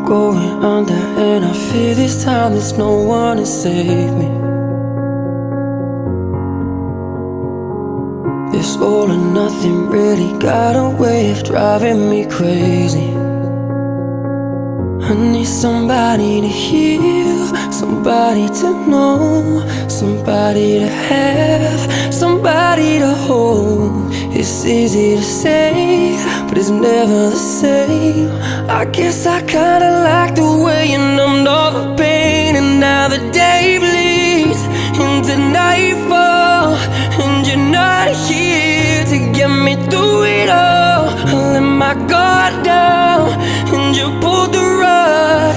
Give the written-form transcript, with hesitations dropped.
going under, and I fear this time there's no one to save me. This all or nothing really got a way of driving me crazy. I need somebody to heal, somebody to know, somebody to have, somebody to hold. It's easy to say, but it's never the same. I guess I kinda like the way you numbed all the pain, and now the day bleeds into nightfall, and you're not here to get me through it all. I let my guard down, and you pulled the rug.